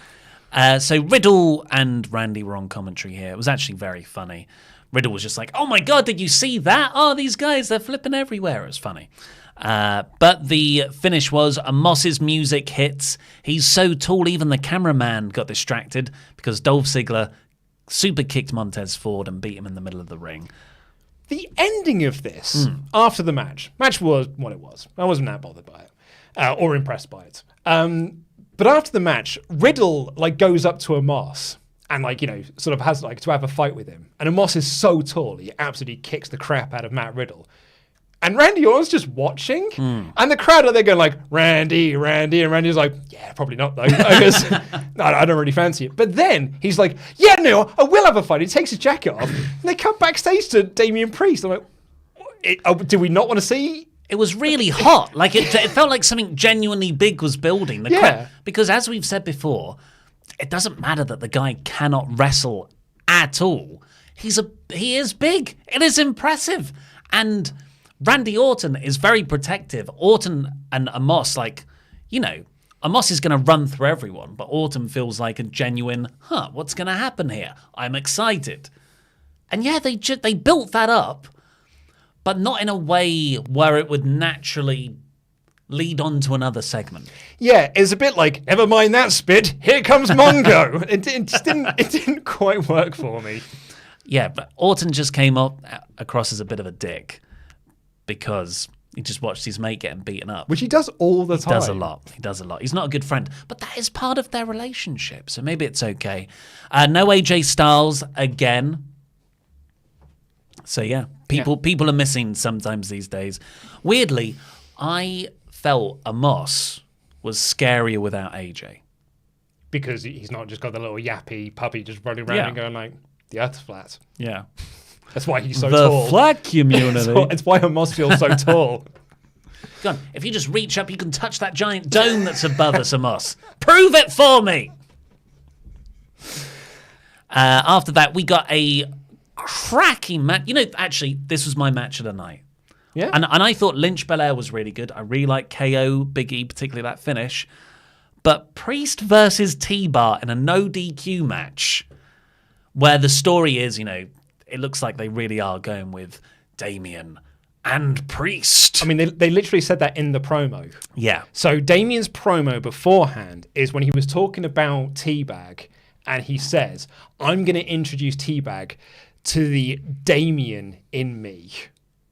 A: So Riddle and Randy were on commentary here. It was actually very funny. Riddle was just like, oh my God, did you see that? Oh, these guys, they're flipping everywhere. It was funny. But the finish was Moss's music hits. He's so tall, even the cameraman got distracted because Dolph Ziggler super kicked Montez Ford and beat him in the middle of the ring.
B: The ending of this, after the match was what it was. I wasn't that bothered by it, or impressed by it. But after the match, Riddle goes up to Moss and sort of has to have a fight with him. And Moss is so tall, he absolutely kicks the crap out of Matt Riddle. And Randy Orton's just watching, and the crowd are there going Randy, and Randy's like, yeah, probably not though. No, I don't really fancy it. But then he's like, yeah, no, I will have a fight. He takes his jacket off, and they come backstage to Damien Priest. I'm like, do we not want to see?
A: It was really hot. It felt like something genuinely big was building. Because as we've said before, it doesn't matter that the guy cannot wrestle at all. He is big. It is impressive. And Randy Orton is very protective. Orton and Amos, Amos is going to run through everyone, but Orton feels like a genuine, what's going to happen here? I'm excited. And yeah, they built that up, but not in a way where it would naturally lead on to another segment.
B: Yeah, it's a bit like, never mind that spit, here comes Mongo. It didn't quite work for me.
A: Yeah, but Orton just came across as a bit of a dick. Because He just watched his mate getting beaten up.
B: Which he does all the time.
A: He does a lot. He does a lot. He's not a good friend, but that is part of their relationship, so maybe it's okay. No AJ Styles again. So yeah, people are missing sometimes these days. Weirdly, I felt Amos was scarier without AJ.
B: Because he's not just got the little yappy puppy just running around and going like, the earth's flat.
A: Yeah.
B: That's why he's so
A: the
B: tall.
A: The flat community.
B: It's why Amos feels so tall.
A: Go on, if you just reach up, you can touch that giant dome that's above us, Amos. Prove it for me! After that, we got a cracking match. You know, actually, this was my match of the night.
C: Yeah.
A: And I thought Lynch Belair was really good. I really like KO, Big E, particularly that finish. But Priest versus T-Bar in a no DQ match, where the story is, you know, it looks like they really are going with Damien and Priest.
B: I mean, they literally said that in the promo.
A: Yeah.
B: So Damien's promo beforehand is when he was talking about Teabag, and he says, I'm going to introduce Teabag to the Damien in me.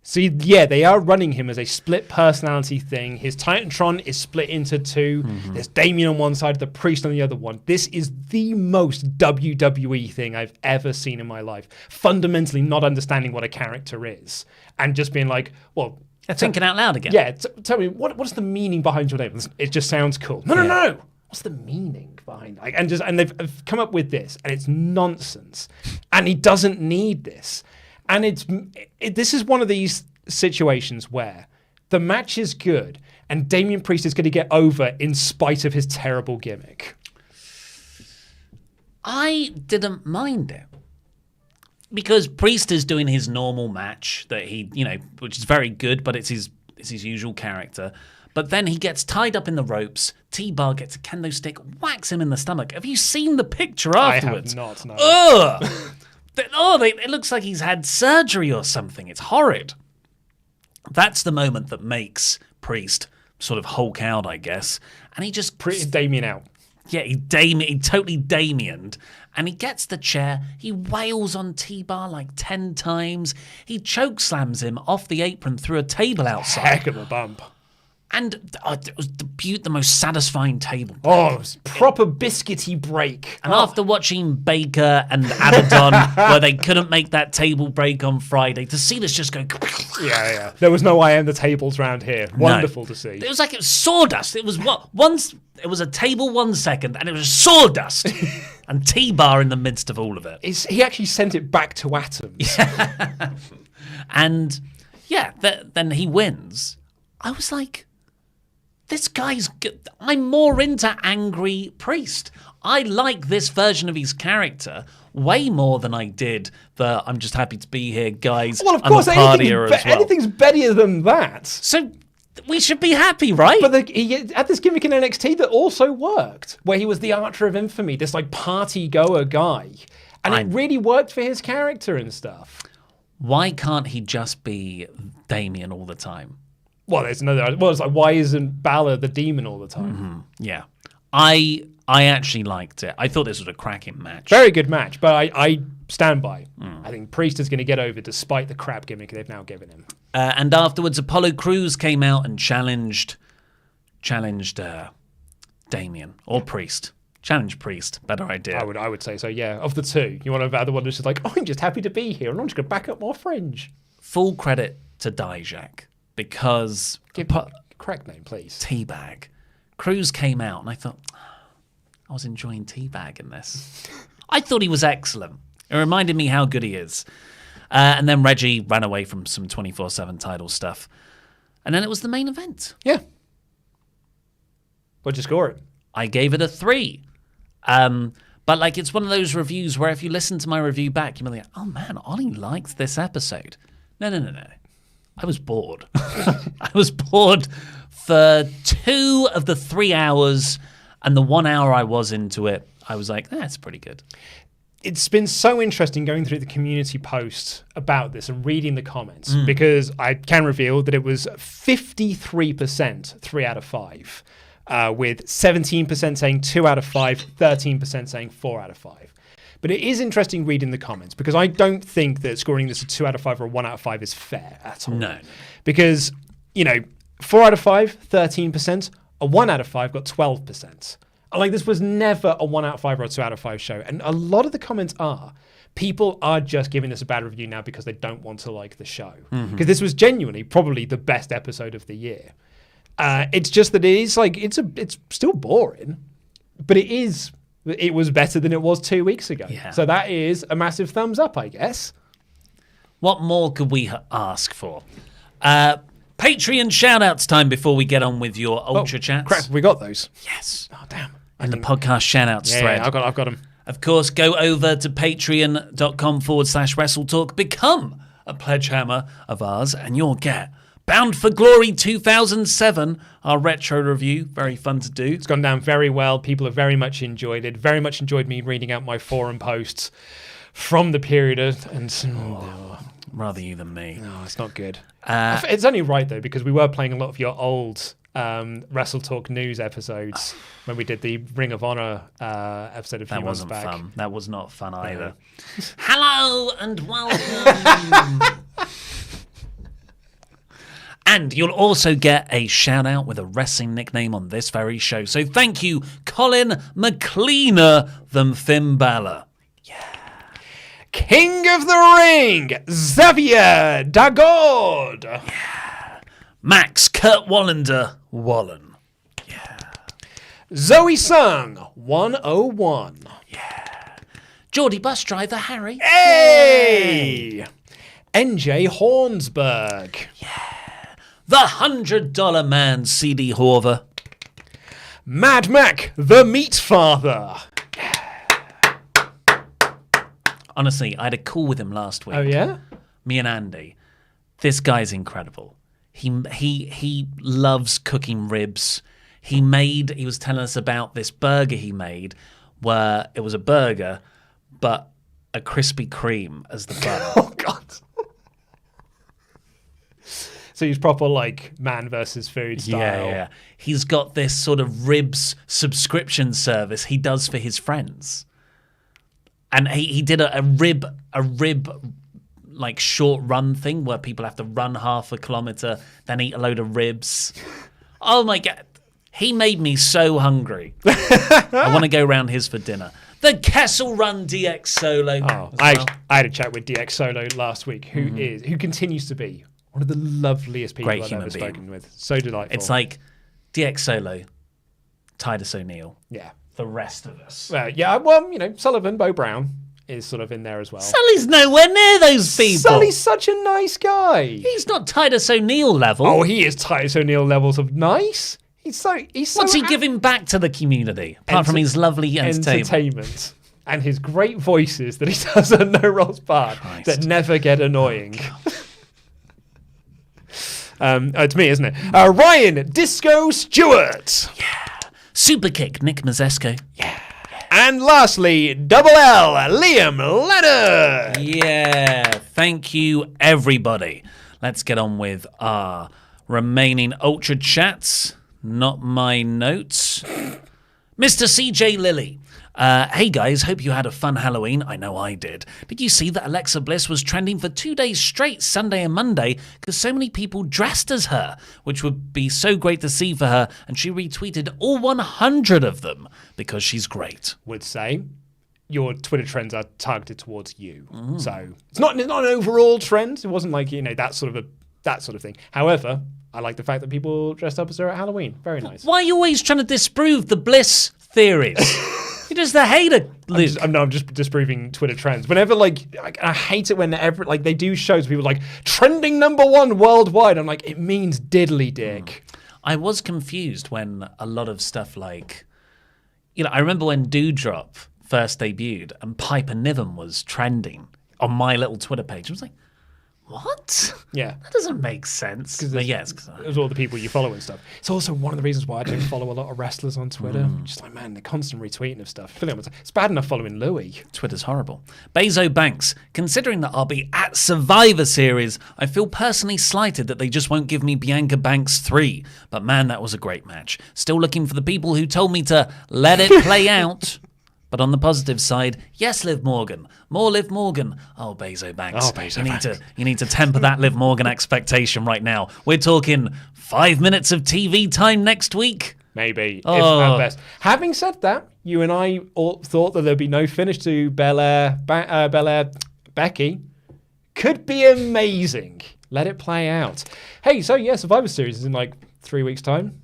B: So, yeah, they are running him as a split personality thing. His Titantron is split into two. Mm-hmm. There's Damien on one side, the Priest on the other one. This is the most WWE thing I've ever seen in my life. Fundamentally not understanding what a character is. And just being like, well...
A: Thinking out loud again.
B: Yeah, tell me, what's the meaning behind your name? It just sounds cool. No. What's the meaning behind it? And they've come up with this, and it's nonsense. And he doesn't need this. And this is one of these situations where the match is good and Damien Priest is going to get over in spite of his terrible gimmick.
A: I didn't mind it. Because Priest is doing his normal match that he, you know, which is very good, but it's his usual character. But then he gets tied up in the ropes. T-Bar gets a kendo stick, whacks him in the stomach. Have you seen the picture afterwards?
B: I have not, no.
A: Ugh! It looks like he's had surgery or something. It's horrid. That's the moment that makes Priest sort of Hulk out, I guess. And he just...
B: Damien out.
A: Yeah, he totally Damiened. And he gets the chair. He wails on T-Bar like 10 times. He chokeslams him off the apron through a table outside.
B: Heck of a bump.
A: And it was the most satisfying table.
B: Oh, it was proper biscuity break.
A: And after watching Baker and Abaddon, where they couldn't make that table break on Friday, to see this just go...
B: Yeah. There was no I am the tables round here. Wonderful to see.
A: It was like it was sawdust. It was it was a table 1 second, and it was sawdust. And T-Bar in the midst of all of it.
B: He actually sent it back to atoms.
A: Yeah. And, yeah, then he wins. I was like... This guy's good. I'm more into Angry Priest. I like this version of his character way more than I did the I'm just happy to be here, guys.
B: Well, of course, anything's better than that.
A: So we should be happy, right?
B: But he had this gimmick in NXT that also worked, where he was the Archer of Infamy, this like party-goer guy. And it really worked for his character and stuff.
A: Why can't he just be Damien all the time?
B: Well, there's another. Well, it's like, why isn't Balor the demon all the time?
A: Mm-hmm. Yeah, I actually liked it. I thought this was a cracking match.
B: Very good match, but I stand by. I think Priest is going to get over despite the crap gimmick they've now given him.
A: And afterwards, Apollo Crews came out and challenged Damien or Priest. Challenge Priest, better idea.
B: I would say so. Yeah, of the two, you want to have the one who's just like, oh, I'm just happy to be here, and I'm just going to back up more fringe.
A: Full credit to Dijak. Because...
B: Correct name, please.
A: Teabag. Cruz came out, and I thought, I was enjoying Teabag in this. I thought he was excellent. It reminded me how good he is. And then Reggie ran away from some 24/7 title stuff. And then it was the main event.
B: Yeah. What'd you score it?
A: I gave it a 3. But like it's one of those reviews where if you listen to my review back, you'll be like, oh man, Ollie liked this episode. No. I was bored. I was bored for 2 of the 3 hours, and the 1 hour I was into it, I was like, that's pretty good.
B: It's been so interesting going through the community posts about this and reading the comments, because I can reveal that it was 53% 3 out of 5, with 17% saying 2 out of 5, 13% saying 4 out of 5. But it is interesting reading the comments, because I don't think that scoring this a 2 out of 5 or a 1 out of 5 is fair at all.
A: No.
B: Because 4 out of 5, 13%. A 1 out of 5 got 12%. Like, this was never a 1 out of 5 or a 2 out of 5 show. And a lot of the comments are, people are just giving this a bad review now because they don't want to like the show. Because this was genuinely probably the best episode of the year. It's just that it is like, it's still boring, but it was better than it was 2 weeks ago.
A: Yeah.
B: So that is a massive thumbs up, I guess.
A: What more could we ask for? Patreon shout-outs time before we get on with your Ultrachats.
B: Crap, we got those.
A: Yes.
B: Oh, damn.
A: In the podcast shout-outs thread.
B: Yeah, I've got them.
A: Of course, go over to patreon.com/WrestleTalk. Become a pledge hammer of ours, and you'll get Bound for Glory 2007, our retro review. Very fun to do.
B: It's gone down very well. People have very much enjoyed it. Very much enjoyed me reading out my forum posts from the period.
A: Rather you than me.
B: No, it's not good. It's only right, though, because we were playing a lot of your old WrestleTalk news episodes when we did the Ring of Honor episode a few months back.
A: That wasn't fun. That was not fun either. Hello and welcome. And you'll also get a shout out with a wrestling nickname on this very show. So thank you, Colin McLeaner than Finn Balor.
B: King of the Ring, Xavier Dagod.
A: Yeah. Max Kurt Wallander Wallen. Yeah.
B: Zoe Sung 101.
A: Yeah. Geordie bus driver Harry.
B: Hey. NJ Hornsberg.
A: Yeah. The $100 man CD Horver.
B: Mad Mac the Meat Father.
A: Honestly, I had a call with him last week.
B: Oh yeah?
A: Me and Andy. This guy's incredible. He loves cooking ribs. He was telling us about this burger he made where it was a burger, but a Krispy Kreme as the bun.
B: Oh, God. So he's proper, like, man versus food style.
A: Yeah. He's got this sort of ribs subscription service he does for his friends. And he did a rib like short run thing where people have to run half a kilometer, then eat a load of ribs. Oh my God. He made me so hungry. I want to go round his for dinner. The Kessel Run DX Solo.
B: Oh, I had a chat with DX Solo last week, who continues to be one of the loveliest people I've ever spoken with. So delightful.
A: It's like DX Solo, Titus O'Neil.
B: Yeah.
A: The rest of us.
B: Sullivan, Bo Brown is sort of in there as well.
A: Sully's nowhere near those people.
B: Sully's such a nice guy.
A: He's not Titus O'Neil level.
B: Oh, he is Titus O'Neil levels of nice. He's so
A: What's he giving back to the community apart from his lovely entertainment?
B: And his great voices that he does at No Rolls Barred that never get annoying. It's me, isn't it? Ryan Disco Stewart.
A: Yeah. Superkick Nick Mazesko.
B: Yeah. And lastly, Double L Liam Leonard.
A: Yeah. Thank you, everybody. Let's get on with our remaining Ultrachats. Not my notes. Mr. CJ Lilly. Hey guys, hope you had a fun Halloween. I know I did. Did you see that Alexa Bliss was trending for 2 days straight, Sunday and Monday, because so many people dressed as her, which would be so great to see for her, and she retweeted all 100 of them because she's great.
B: Would say your Twitter trends are targeted towards you. So it's not an overall trend. It wasn't like, that sort of thing. However, I like the fact that people dressed up as her at Halloween. Very nice.
A: Why are you always trying to disprove the Bliss theories? You're just a hater, Luke.
B: I'm just disproving Twitter trends. Whenever, I hate it when they do shows, people trending #1 worldwide. I'm like, it means diddly dick.
A: I was confused when a lot of stuff I remember when Doudrop first debuted and Piper Niven was trending on my little Twitter page. I was like, what?
B: Yeah.
A: That doesn't make sense. But yes.
B: It was all the people you follow and stuff. It's also one of the reasons why I don't follow a lot of wrestlers on Twitter. Just like, man, the constant retweeting of stuff. It's bad enough following Louis.
A: Twitter's horrible. Bezo Banks. Considering that I'll be at Survivor Series, I feel personally slighted that they just won't give me Bianca Banks 3. But man, that was a great match. Still looking for the people who told me to let it play out. But on the positive side, yes, Liv Morgan. More Liv Morgan. Oh, Bezo Banks.
B: Oh, Bezo Banks.
A: You need to temper that Liv Morgan expectation right now. We're talking 5 minutes of TV time next week.
B: Maybe, if at best. Having said that, you and I all thought that there'd be no finish to Belair, Becky. Could be amazing. Let it play out. Hey, so yeah, Survivor Series is in like 3 weeks' time.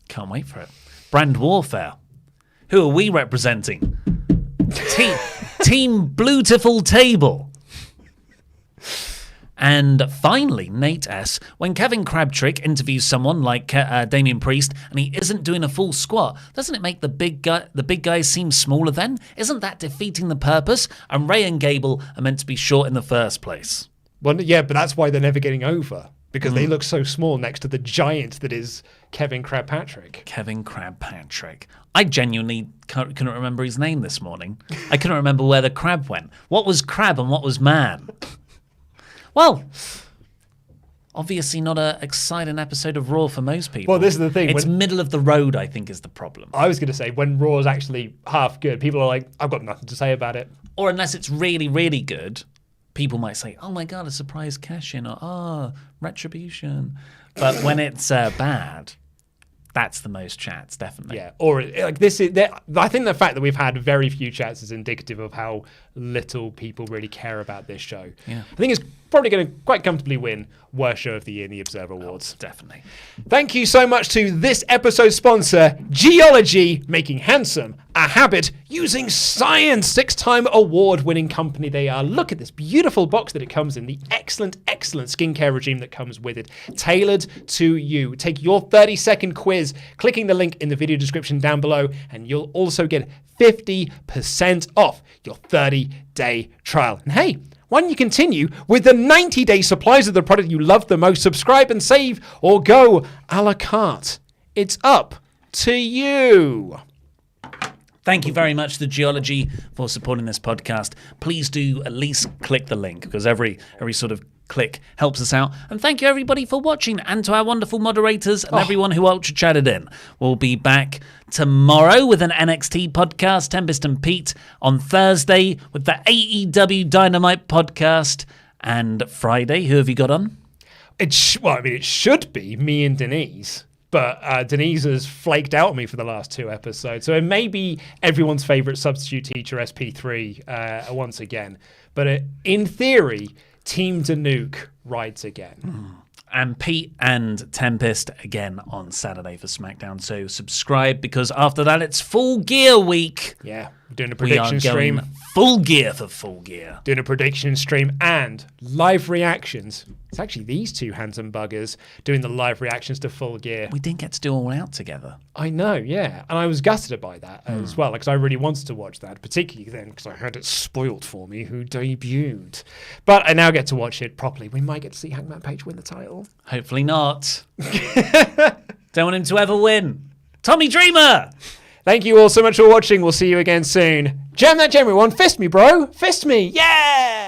A: Can't wait for it. Brand Warfare. Who are we representing? Team Blutiful Table. And finally, Nate S. When Kevin Crabtrick interviews someone like Damien Priest and he isn't doing a full squat, doesn't it make the big guys seem smaller then? Isn't that defeating the purpose? And Rhea and Gable are meant to be short in the first place.
B: Well, yeah, but that's why they're never getting over. Because they look so small next to the giant that is Kevin Crabpatrick.
A: Kevin Crabpatrick. I genuinely couldn't remember his name this morning. I couldn't remember where the crab went. What was crab and what was man? Well, obviously not an exciting episode of Raw for most people.
B: Well, this is the thing.
A: It's middle of the road, I think, is the problem.
B: I was going to say, when Raw is actually half good, people are like, I've got nothing to say about it.
A: Or unless it's really, really good, people might say, oh my God, a surprise cash-in, or retribution. But when it's bad, that's the most chats, definitely.
B: Yeah, or like this is. I think the fact that we've had very few chats is indicative of how little people really care about this show.
A: Yeah.
B: I think it's probably going to quite comfortably win Worst Show of the Year in the Observer Awards.
A: Definitely.
B: Thank you so much to this episode's sponsor, Geologie, making handsome a habit using science. 6-time award-winning company they are. Look at this beautiful box that it comes in. The excellent skincare regime that comes with it. Tailored to you. Take your 30-second quiz, clicking the link in the video description down below, and you'll also get 50% off your 30-day trial. And hey, why don't you continue with the 90-day supplies of the product you love the most? Subscribe and save, or go a la carte. It's up to you.
A: Thank you very much to Geologie for supporting this podcast. Please do at least click the link, because every sort of click helps us out. And thank you everybody for watching, and to our wonderful moderators and everyone who ultra chatted in. We'll be back tomorrow with an NXT podcast, Tempest and Pete, on Thursday with the AEW Dynamite podcast, and Friday, who have you got on?
B: It should be me and Denise. But Denise has flaked out on me for the last 2 episodes. So it may be everyone's favourite substitute teacher, SP3, once again. But in theory, Team Danuke rides again.
A: And Pete and Tempest again on Saturday for SmackDown. So subscribe, because after that it's Full Gear week.
B: Yeah, we're doing a prediction stream.
A: Going full gear for Full Gear.
B: Doing a prediction stream and live reactions. It's actually these two handsome buggers doing the live reactions to Full Gear.
A: We didn't get to do All Out together.
B: I know, yeah. And I was gutted by that as well, because I really wanted to watch that, particularly then because I had it spoiled for me who debuted. But I now get to watch it properly. We might get to see Hangman Page win the title.
A: Hopefully not. Don't want him to ever win. Tommy Dreamer!
B: Thank you all so much for watching. We'll see you again soon. Jam that gem, everyone. Fist me, bro. Fist me. Yeah!